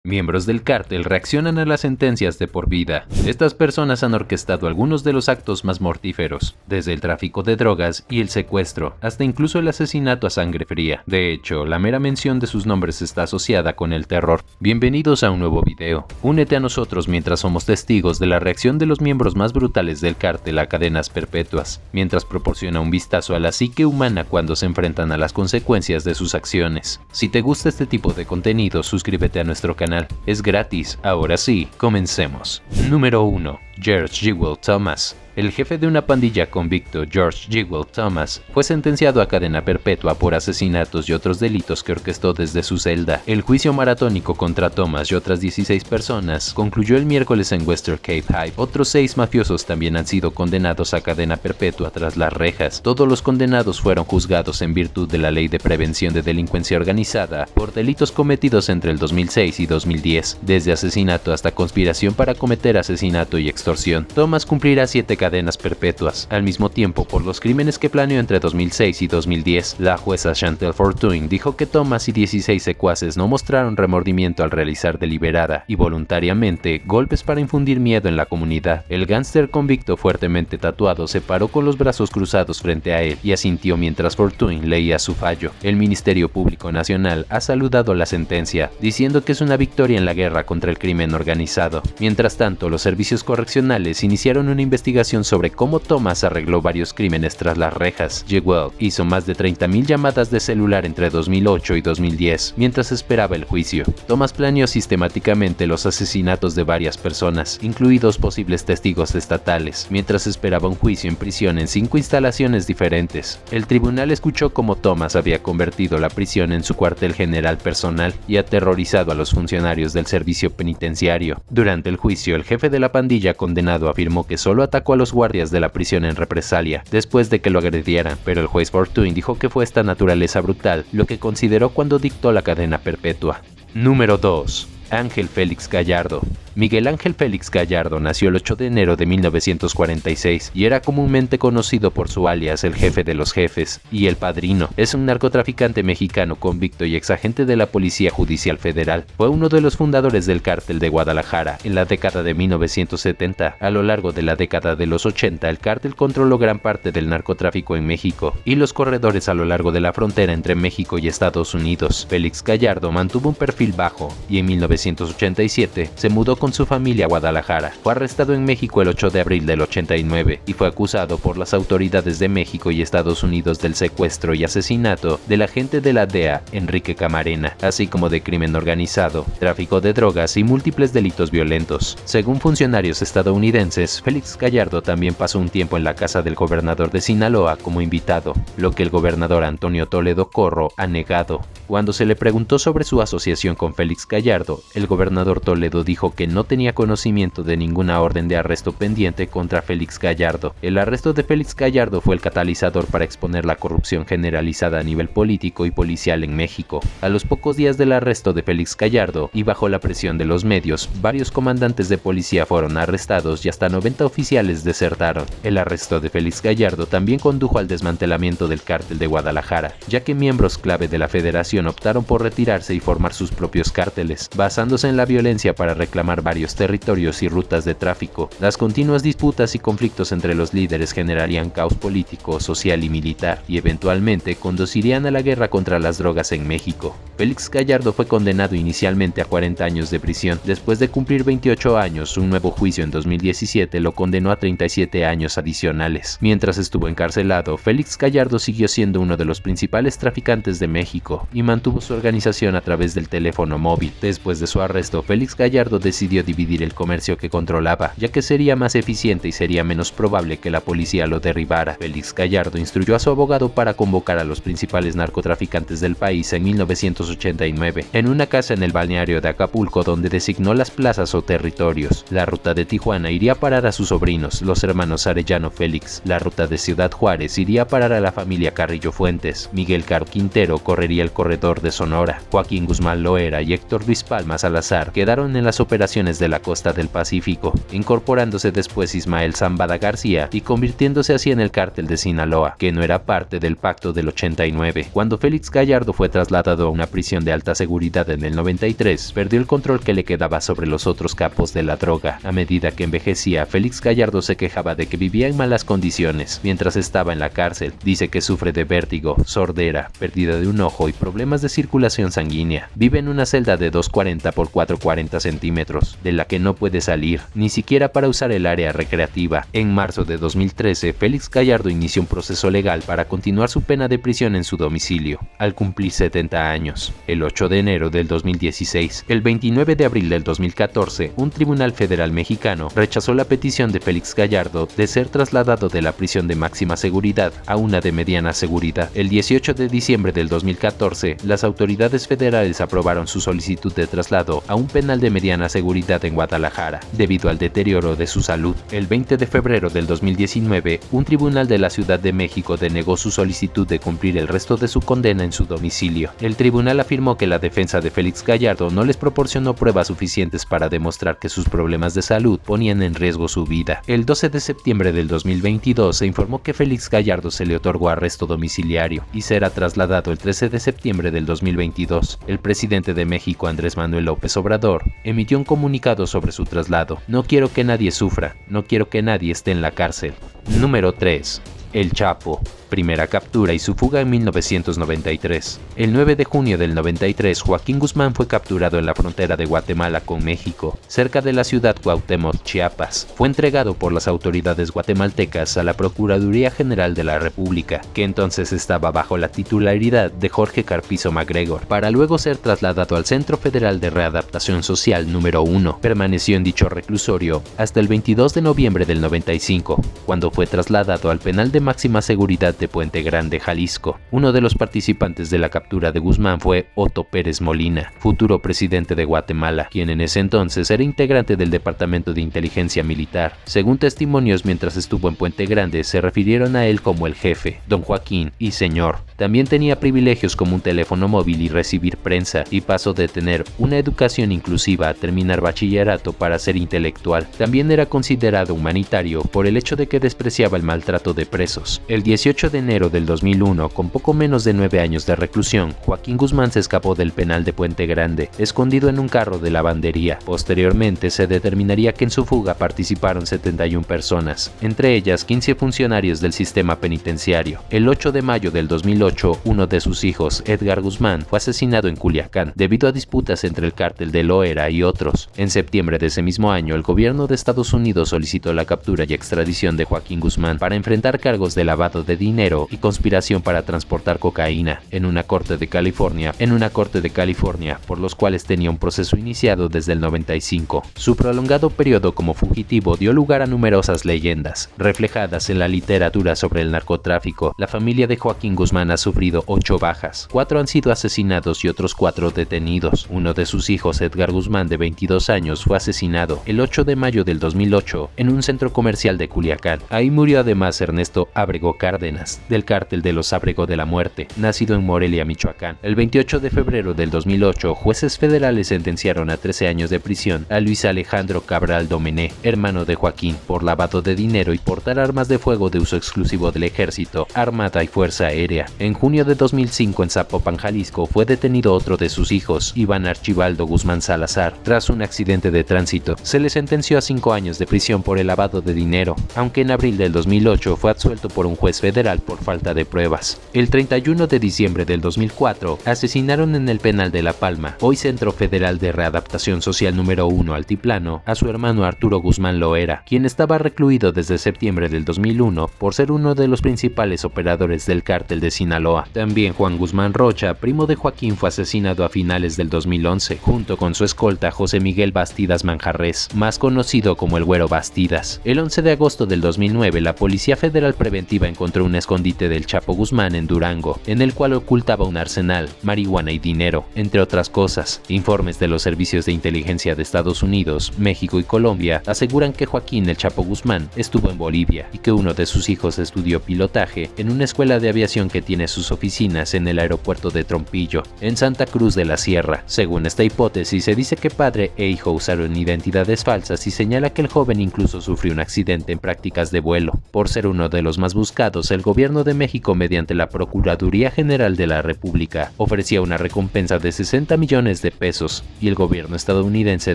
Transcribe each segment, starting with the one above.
Miembros del cártel reaccionan a las sentencias de por vida. Estas personas han orquestado algunos de los actos más mortíferos, desde el tráfico de drogas y el secuestro, hasta incluso el asesinato a sangre fría. De hecho, la mera mención de sus nombres está asociada con el terror. Bienvenidos a un nuevo video. Únete a nosotros mientras somos testigos de la reacción de los miembros más brutales del cártel a cadenas perpetuas, mientras proporciona un vistazo a la psique humana cuando se enfrentan a las consecuencias de sus acciones. Si te gusta este tipo de contenido, suscríbete a nuestro canal. Es gratis. Ahora sí, comencemos. Número 1. George Jewel Thomas. El jefe de una pandilla convicto, George Jewel Thomas, fue sentenciado a cadena perpetua por asesinatos y otros delitos que orquestó desde su celda. El juicio maratónico contra Thomas y otras 16 personas concluyó el miércoles en Western Cape High. Otros 6 mafiosos también han sido condenados a cadena perpetua tras las rejas. Todos los condenados fueron juzgados en virtud de la Ley de Prevención de Delincuencia Organizada por delitos cometidos entre el 2006 y 2010, desde asesinato hasta conspiración para cometer asesinato y extorsión. Thomas cumplirá 7 cadenas perpetuas, al mismo tiempo por los crímenes que planeó entre 2006 y 2010. La jueza Chantal Fortuyn dijo que Thomas y 16 secuaces no mostraron remordimiento al realizar deliberada y voluntariamente golpes para infundir miedo en la comunidad. El gángster convicto fuertemente tatuado se paró con los brazos cruzados frente a él y asintió mientras Fortuyn leía su fallo. El Ministerio Público Nacional ha saludado la sentencia, diciendo que es una victoria en la guerra contra el crimen organizado. Mientras tanto, los servicios correccionales iniciaron una investigación sobre cómo Thomas arregló varios crímenes tras las rejas. Jewel hizo más de 30.000 llamadas de celular entre 2008 y 2010, mientras esperaba el juicio. Thomas planeó sistemáticamente los asesinatos de varias personas, incluidos posibles testigos estatales, mientras esperaba un juicio en prisión en 5 instalaciones diferentes. El tribunal escuchó cómo Thomas había convertido la prisión en su cuartel general personal y aterrorizado a los funcionarios del servicio penitenciario. Durante el juicio, el jefe de la pandilla condenado afirmó que solo atacó a los guardias de la prisión en represalia, después de que lo agredieran, pero el juez Fortuyn dijo que fue esta naturaleza brutal lo que consideró cuando dictó la cadena perpetua. Número 2. Ángel Félix Gallardo. Miguel Ángel Félix Gallardo nació el 8 de enero de 1946 y era comúnmente conocido por su alias el Jefe de los Jefes y El Padrino. Es un narcotraficante mexicano convicto y exagente de la Policía Judicial Federal. Fue uno de los fundadores del Cártel de Guadalajara en la década de 1970. A lo largo de la década de los 80, el cártel controló gran parte del narcotráfico en México y los corredores a lo largo de la frontera entre México y Estados Unidos. Félix Gallardo mantuvo un perfil bajo y en 1987 se mudó con su familia a Guadalajara. Fue arrestado en México el 8 de abril del 89 y fue acusado por las autoridades de México y Estados Unidos del secuestro y asesinato del agente de la DEA, Enrique Camarena, así como de crimen organizado, tráfico de drogas y múltiples delitos violentos. Según funcionarios estadounidenses, Félix Gallardo también pasó un tiempo en la casa del gobernador de Sinaloa como invitado, lo que el gobernador Antonio Toledo Corro ha negado. Cuando se le preguntó sobre su asociación con Félix Gallardo, el gobernador Toledo dijo que no tenía conocimiento de ninguna orden de arresto pendiente contra Félix Gallardo. El arresto de Félix Gallardo fue el catalizador para exponer la corrupción generalizada a nivel político y policial en México. A los pocos días del arresto de Félix Gallardo, y bajo la presión de los medios, varios comandantes de policía fueron arrestados y hasta 90 oficiales desertaron. El arresto de Félix Gallardo también condujo al desmantelamiento del Cártel de Guadalajara, ya que miembros clave de la federación optaron por retirarse y formar sus propios cárteles, basándose en la violencia para reclamar varios territorios y rutas de tráfico. Las continuas disputas y conflictos entre los líderes generarían caos político, social y militar, y eventualmente conducirían a la guerra contra las drogas en México. Félix Gallardo fue condenado inicialmente a 40 años de prisión. Después de cumplir 28 años, un nuevo juicio en 2017 lo condenó a 37 años adicionales. Mientras estuvo encarcelado, Félix Gallardo siguió siendo uno de los principales traficantes de México y mantuvo su organización a través del teléfono móvil. Después de su arresto, Félix Gallardo decidió dividir el comercio que controlaba, ya que sería más eficiente y sería menos probable que la policía lo derribara. Félix Gallardo instruyó a su abogado para convocar a los principales narcotraficantes del país en 1989, en una casa en el balneario de Acapulco donde designó las plazas o territorios. La ruta de Tijuana iría a parar a sus sobrinos, los hermanos Arellano Félix. La ruta de Ciudad Juárez iría a parar a la familia Carrillo Fuentes. Miguel Caro Quintero correría el corredor de Sonora. Joaquín Guzmán Loera y Héctor Luis Palma Salazar quedaron en las operaciones operaciones de la costa del Pacífico, incorporándose después Ismael Zambada García y convirtiéndose así en el cártel de Sinaloa, que no era parte del pacto del 89. Cuando Félix Gallardo fue trasladado a una prisión de alta seguridad en el 93, perdió el control que le quedaba sobre los otros capos de la droga. A medida que envejecía, Félix Gallardo se quejaba de que vivía en malas condiciones mientras estaba en la cárcel. Dice que sufre de vértigo, sordera, pérdida de un ojo y problemas de circulación sanguínea. Vive en una celda de 240 por 440 centímetros, de la que no puede salir, ni siquiera para usar el área recreativa. En marzo de 2013, Félix Gallardo inició un proceso legal para continuar su pena de prisión en su domicilio, al cumplir 70 años. El 8 de enero del 2016, el 29 de abril del 2014, un tribunal federal mexicano rechazó la petición de Félix Gallardo de ser trasladado de la prisión de máxima seguridad a una de mediana seguridad. El 18 de diciembre del 2014, las autoridades federales aprobaron su solicitud de traslado a un penal de mediana seguridad en Guadalajara, debido al deterioro de su salud. El 20 de febrero del 2019, un tribunal de la Ciudad de México denegó su solicitud de cumplir el resto de su condena en su domicilio. El tribunal afirmó que la defensa de Félix Gallardo no les proporcionó pruebas suficientes para demostrar que sus problemas de salud ponían en riesgo su vida. El 12 de septiembre del 2022 se informó que Félix Gallardo se le otorgó arresto domiciliario y será trasladado el 13 de septiembre del 2022. El presidente de México, Andrés Manuel López Obrador, emitió un comunicado sobre su traslado. No quiero que nadie sufra, no quiero que nadie esté en la cárcel. Número 3. El Chapo. Primera captura y su fuga en 1993. El 9 de junio del 93, Joaquín Guzmán fue capturado en la frontera de Guatemala con México, cerca de la ciudad Cuauhtémoc, Chiapas. Fue entregado por las autoridades guatemaltecas a la Procuraduría General de la República, que entonces estaba bajo la titularidad de Jorge Carpizo MacGregor, para luego ser trasladado al Centro Federal de Readaptación Social número 1. Permaneció en dicho reclusorio hasta el 22 de noviembre del 95, cuando fue trasladado al penal de máxima seguridad de Puente Grande, Jalisco. Uno de los participantes de la captura de Guzmán fue Otto Pérez Molina, futuro presidente de Guatemala, quien en ese entonces era integrante del Departamento de Inteligencia Militar. Según testimonios, mientras estuvo en Puente Grande, se refirieron a él como el jefe, don Joaquín y señor. También tenía privilegios como un teléfono móvil y recibir prensa, y pasó de tener una educación inclusiva a terminar bachillerato para ser intelectual. También era considerado humanitario por el hecho de que despreciaba el maltrato de presos. El 18 de enero del 2001, con poco menos de 9 años de reclusión, Joaquín Guzmán se escapó del penal de Puente Grande, escondido en un carro de lavandería. Posteriormente se determinaría que en su fuga participaron 71 personas, entre ellas 15 funcionarios del sistema penitenciario. El 8 de mayo del 2008, uno de sus hijos, Edgar Guzmán, fue asesinado en Culiacán, debido a disputas entre el cártel de Loera y otros. En septiembre de ese mismo año, el gobierno de Estados Unidos solicitó la captura y extradición de Joaquín Guzmán para enfrentar cargos de lavado de dinero y conspiración para transportar cocaína en una corte de California, por los cuales tenía un proceso iniciado desde el 95. Su prolongado periodo como fugitivo dio lugar a numerosas leyendas, reflejadas en la literatura sobre el narcotráfico. La familia de Joaquín Guzmán ha sufrido 8 bajas, 4 han sido asesinados y otros 4 detenidos. Uno de sus hijos, Edgar Guzmán, de 22 años, fue asesinado el 8 de mayo del 2008 en un centro comercial de Culiacán. Ahí murió además Ernesto Ábrego Cárdenas, del cártel de los Ábrego de la Muerte, nacido en Morelia, Michoacán. El 28 de febrero del 2008, jueces federales sentenciaron a 13 años de prisión a Luis Alejandro Cabral Domené, hermano de Joaquín, por lavado de dinero y portar armas de fuego de uso exclusivo del Ejército, Armada y Fuerza Aérea. En junio de 2005, en Zapopan, Jalisco, fue detenido otro de sus hijos, Iván Archibaldo Guzmán Salazar, tras un accidente de tránsito. Se le sentenció a 5 años de prisión por el lavado de dinero, aunque en abril del 2008 fue absuelto por un juez federal por falta de pruebas. El 31 de diciembre del 2004, asesinaron en el penal de La Palma, hoy Centro Federal de Readaptación Social número 1 Altiplano, a su hermano Arturo Guzmán Loera, quien estaba recluido desde septiembre del 2001 por ser uno de los principales operadores del cártel de Sinaloa. También Juan Guzmán Rocha, primo de Joaquín, fue asesinado a finales del 2011, junto con su escolta José Miguel Bastidas Manjarres, más conocido como el Güero Bastidas. El 11 de agosto del 2009, la Policía Federal Preventiva encontró un escondite del Chapo Guzmán en Durango, en el cual ocultaba un arsenal, marihuana y dinero, entre otras cosas. Informes de los servicios de inteligencia de Estados Unidos, México y Colombia aseguran que Joaquín el Chapo Guzmán estuvo en Bolivia y que uno de sus hijos estudió pilotaje en una escuela de aviación que tiene tiene sus oficinas en el aeropuerto de Trompillo, en Santa Cruz de la Sierra. Según esta hipótesis, se dice que padre e hijo usaron identidades falsas y señala que el joven incluso sufrió un accidente en prácticas de vuelo. Por ser uno de los más buscados, el gobierno de México, mediante la Procuraduría General de la República, ofrecía una recompensa de 60 millones de pesos y el gobierno estadounidense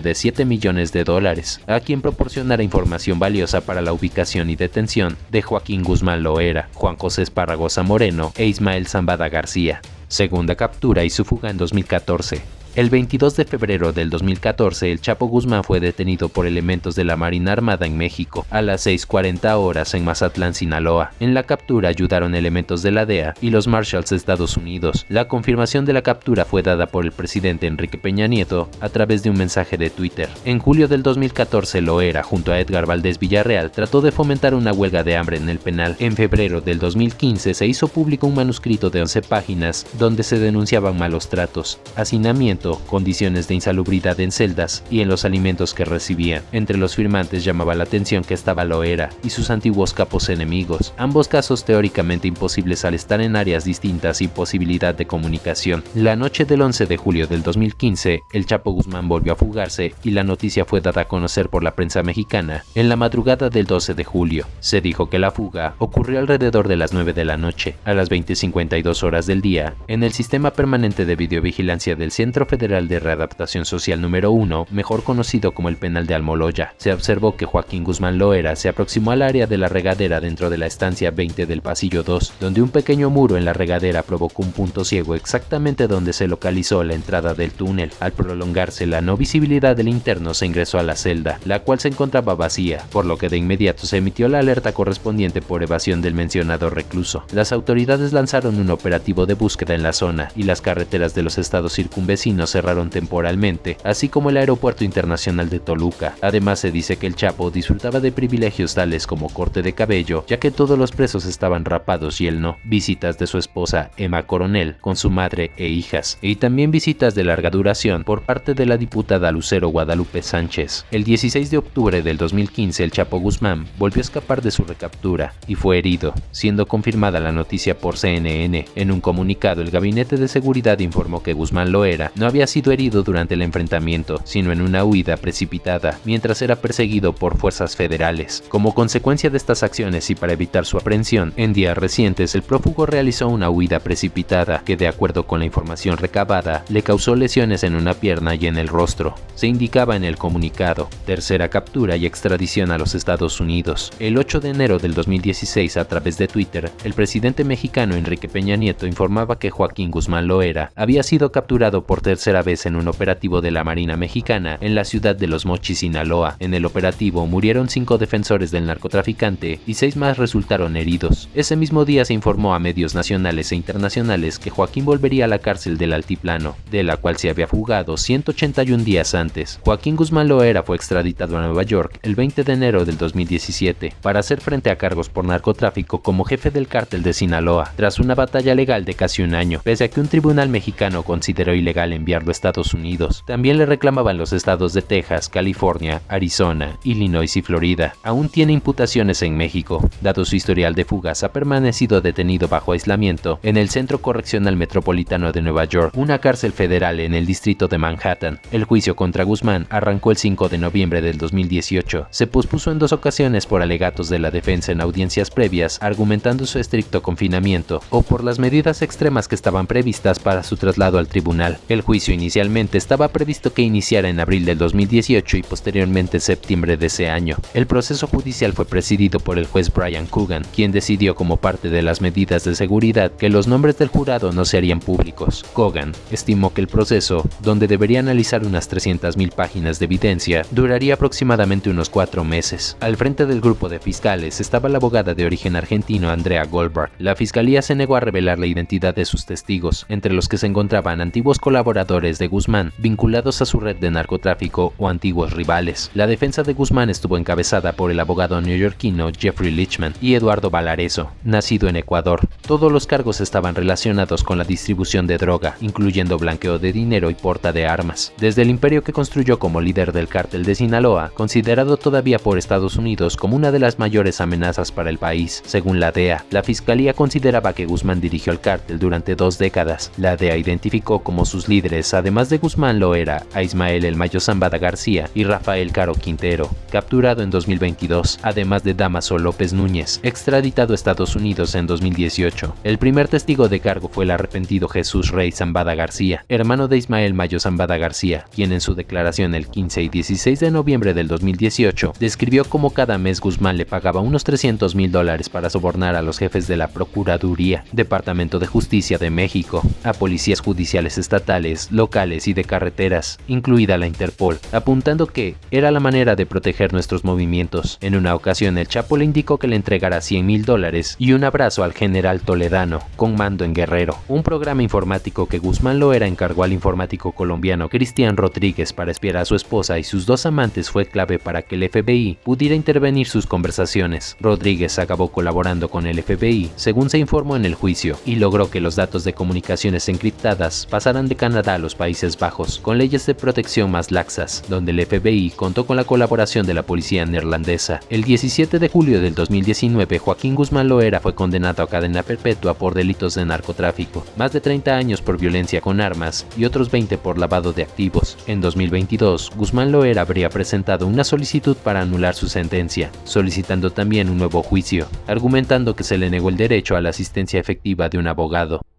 de 7 millones de dólares a quien proporcionara información valiosa para la ubicación y detención de Joaquín Guzmán Loera, Juan José Esparragoza Moreno e Ismael Zambada García. Segunda captura y su fuga en 2014. El 22 de febrero del 2014, el Chapo Guzmán fue detenido por elementos de la Marina Armada en México a las 6:40 horas en Mazatlán, Sinaloa. En la captura ayudaron elementos de la DEA y los Marshals de Estados Unidos. La confirmación de la captura fue dada por el presidente Enrique Peña Nieto a través de un mensaje de Twitter. En julio del 2014, Loera, junto a Edgar Valdés Villarreal, trató de fomentar una huelga de hambre en el penal. En febrero del 2015 se hizo público un manuscrito de 11 páginas donde se denunciaban malos tratos, hacinamiento, condiciones de insalubridad en celdas y en los alimentos que recibían. Entre los firmantes llamaba la atención que estaba Loera y sus antiguos capos enemigos, ambos casos teóricamente imposibles al estar en áreas distintas y posibilidad de comunicación. La noche del 11 de julio del 2015, el Chapo Guzmán volvió a fugarse y la noticia fue dada a conocer por la prensa mexicana. En la madrugada del 12 de julio, se dijo que la fuga ocurrió alrededor de las 9 de la noche, a las 20:52 horas del día, en el sistema permanente de videovigilancia del Centro Federal de Readaptación Social número 1, mejor conocido como el Penal de Almoloya. Se observó que Joaquín Guzmán Loera se aproximó al área de la regadera dentro de la estancia 20 del pasillo 2, donde un pequeño muro en la regadera provocó un punto ciego exactamente donde se localizó la entrada del túnel. Al prolongarse la no visibilidad del interno, se ingresó a la celda, la cual se encontraba vacía, por lo que de inmediato se emitió la alerta correspondiente por evasión del mencionado recluso. Las autoridades lanzaron un operativo de búsqueda en la zona y las carreteras de los estados circunvecinos cerraron temporalmente, así como el aeropuerto internacional de Toluca. Además, se dice que el Chapo disfrutaba de privilegios tales como corte de cabello, ya que todos los presos estaban rapados y él no, visitas de su esposa Emma Coronel con su madre e hijas, y también visitas de larga duración por parte de la diputada Lucero Guadalupe Sánchez. El 16 de octubre del 2015, el Chapo Guzmán volvió a escapar de su recaptura y fue herido, siendo confirmada la noticia por CNN. En un comunicado, el Gabinete de Seguridad informó que Guzmán Loera no había sido herido durante el enfrentamiento, sino en una huida precipitada, mientras era perseguido por fuerzas federales. Como consecuencia de estas acciones y para evitar su aprehensión, en días recientes el prófugo realizó una huida precipitada que, de acuerdo con la información recabada, le causó lesiones en una pierna y en el rostro. Se indicaba en el comunicado: tercera captura y extradición a los Estados Unidos. El 8 de enero del 2016, a través de Twitter, el presidente mexicano Enrique Peña Nieto informaba que Joaquín Guzmán Loera había sido capturado por tercera vez en un operativo de la Marina Mexicana en la ciudad de Los Mochis, Sinaloa. En el operativo murieron 5 defensores del narcotraficante y 6 más resultaron heridos. Ese mismo día se informó a medios nacionales e internacionales que Joaquín volvería a la cárcel del Altiplano, de la cual se había fugado 181 días antes. Joaquín Guzmán Loera fue extraditado a Nueva York el 20 de enero del 2017 para hacer frente a cargos por narcotráfico como jefe del cártel de Sinaloa, tras una batalla legal de casi un año, pese a que un tribunal mexicano consideró ilegal enviarlo a Estados Unidos. También le reclamaban los estados de Texas, California, Arizona, Illinois y Florida. Aún tiene imputaciones en México. Dado su historial de fugas, ha permanecido detenido bajo aislamiento en el Centro Correccional Metropolitano de Nueva York, una cárcel federal en el distrito de Manhattan. El juicio contra Guzmán arrancó el 5 de noviembre del 2018. Se pospuso en 2 ocasiones por alegatos de la defensa en audiencias previas, argumentando su estricto confinamiento, o por las medidas extremas que estaban previstas para su traslado al tribunal. El juicio inicialmente estaba previsto que iniciara en abril del 2018 y posteriormente en septiembre de ese año. El proceso judicial fue presidido por el juez Brian Coogan, quien decidió, como parte de las medidas de seguridad, que los nombres del jurado no se harían públicos. Coogan estimó que el proceso, donde debería analizar unas 300,000 páginas de evidencia, duraría aproximadamente unos 4 meses. Al frente del grupo de fiscales estaba la abogada de origen argentino Andrea Goldberg. La fiscalía se negó a revelar la identidad de sus testigos, entre los que se encontraban antiguos colaboradores colaboradores de Guzmán vinculados a su red de narcotráfico o antiguos rivales. La defensa de Guzmán estuvo encabezada por el abogado neoyorquino Jeffrey Lichman y Eduardo Valareso, nacido en Ecuador. Todos los cargos estaban relacionados con la distribución de droga, incluyendo blanqueo de dinero y porta de armas. Desde el imperio que construyó como líder del cártel de Sinaloa, considerado todavía por Estados Unidos como una de las mayores amenazas para el país. Según la DEA, la fiscalía consideraba que Guzmán dirigió el cártel durante 2 décadas. La DEA identificó como sus líderes, además de Guzmán Loera, a Ismael El Mayo Zambada García y Rafael Caro Quintero, capturado en 2022, además de Damaso López Núñez, extraditado a Estados Unidos en 2018. El primer testigo de cargo fue el arrepentido Jesús Rey Zambada García, hermano de Ismael Mayo Zambada García, quien en su declaración el 15 y 16 de noviembre del 2018 describió cómo cada mes Guzmán le pagaba unos $300,000 para sobornar a los jefes de la Procuraduría, Departamento de Justicia de México, a policías judiciales estatales, locales y de carreteras, incluida la Interpol, apuntando que era la manera de proteger nuestros movimientos. En una ocasión el Chapo le indicó que le entregara $100,000 y un abrazo al general Toledano, con mando en Guerrero. Un programa informático que Guzmán Loera encargó al informático colombiano Cristian Rodríguez para espiar a su esposa y sus 2 amantes fue clave para que el FBI pudiera intervenir sus conversaciones. Rodríguez acabó colaborando con el FBI, según se informó en el juicio, y logró que los datos de comunicaciones encriptadas pasaran de Canadá a los Países Bajos, con leyes de protección más laxas, donde el FBI contó con la colaboración de la policía neerlandesa. El 17 de julio del 2019, Joaquín Guzmán Loera fue condenado a cadena perpetua por delitos de narcotráfico, más de 30 años por violencia con armas y otros 20 por lavado de activos. En 2022, Guzmán Loera habría presentado una solicitud para anular su sentencia, solicitando también un nuevo juicio, argumentando que se le negó el derecho a la asistencia efectiva de un abogado.